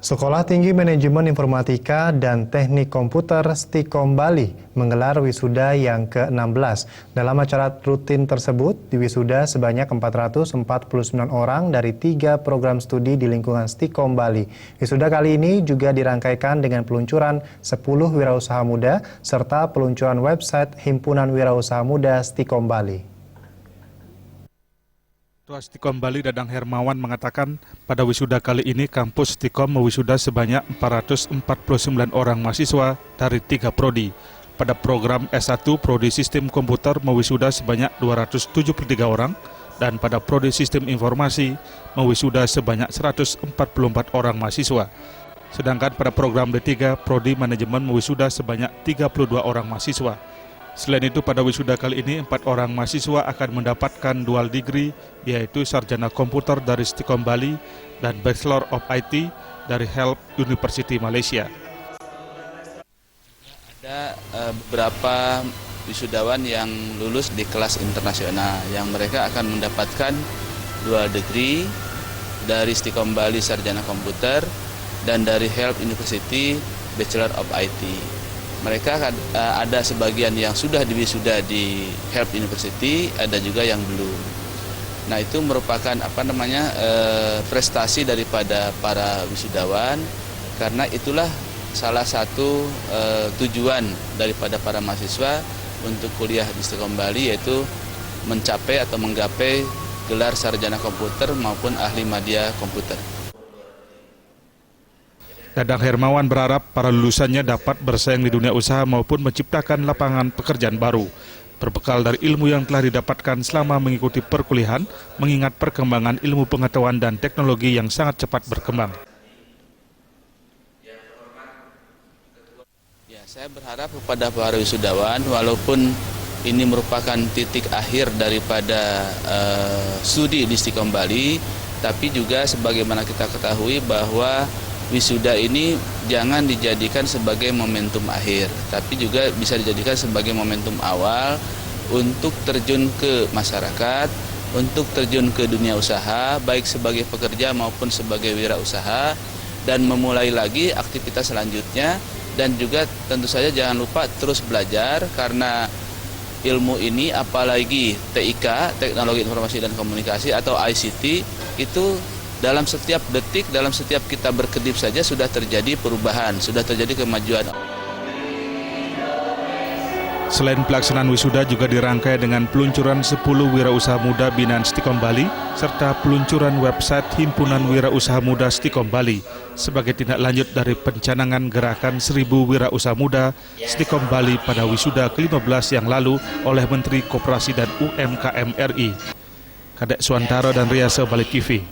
Sekolah Tinggi Manajemen Informatika dan Teknik Komputer Stikom Bali menggelar wisuda yang ke-16. Dalam acara rutin tersebut, di wisuda sebanyak 449 orang dari 3 program studi di lingkungan Stikom Bali. Wisuda kali ini juga dirangkaikan dengan peluncuran 10 wirausaha muda serta peluncuran website Himpunan Wirausaha Muda Stikom Bali. Ketua Stikom Bali Dadang Hermawan mengatakan pada wisuda kali ini kampus Stikom mewisuda sebanyak 449 orang mahasiswa dari 3 prodi. Pada program S1 Prodi Sistem Komputer mewisuda sebanyak 273 orang dan pada Prodi Sistem Informasi mewisuda sebanyak 144 orang mahasiswa. Sedangkan pada program D3 Prodi Manajemen mewisuda sebanyak 32 orang mahasiswa. Selain itu, pada wisuda kali ini 4 orang mahasiswa akan mendapatkan dual degree, yaitu Sarjana Komputer dari Stikom Bali dan Bachelor of IT dari HELP University Malaysia. Ada beberapa wisudawan yang lulus di kelas internasional, yang mereka akan mendapatkan dual degree dari Stikom Bali Sarjana Komputer dan dari HELP University Bachelor of IT. Mereka ada sebagian yang sudah diwisuda di HELP University, ada juga yang belum. Nah, itu merupakan prestasi daripada para wisudawan, karena itulah salah satu tujuan daripada para mahasiswa untuk kuliah di Stikom Bali, yaitu mencapai atau menggapai gelar sarjana komputer maupun ahli media komputer. Dadang Hermawan berharap para lulusannya dapat bersaing di dunia usaha maupun menciptakan lapangan pekerjaan baru. Berbekal dari ilmu yang telah didapatkan selama mengikuti perkuliahan, mengingat perkembangan ilmu pengetahuan dan teknologi yang sangat cepat berkembang. Ya, saya berharap kepada para wisudawan, walaupun ini merupakan titik akhir daripada studi di Stikom Bali, tapi juga sebagaimana kita ketahui bahwa wisuda ini jangan dijadikan sebagai momentum akhir, tapi juga bisa dijadikan sebagai momentum awal untuk terjun ke masyarakat, untuk terjun ke dunia usaha, baik sebagai pekerja maupun sebagai wirausaha, dan memulai lagi aktivitas selanjutnya. Dan juga tentu saja jangan lupa terus belajar, karena ilmu ini, apalagi TIK, Teknologi Informasi dan Komunikasi atau ICT, itu dalam setiap detik, dalam setiap kita berkedip saja sudah terjadi perubahan, sudah terjadi kemajuan. Selain pelaksanaan wisuda juga dirangkai dengan peluncuran 10 wirausaha muda binaan Stikom Bali serta peluncuran website Himpunan Wirausaha Muda Stikom Bali sebagai tindak lanjut dari pencanangan gerakan 1000 wirausaha muda Stikom Bali pada wisuda ke-15 yang lalu oleh Menteri Koperasi dan UMKM RI. Kadek Suantara dan Riasa Bali TV.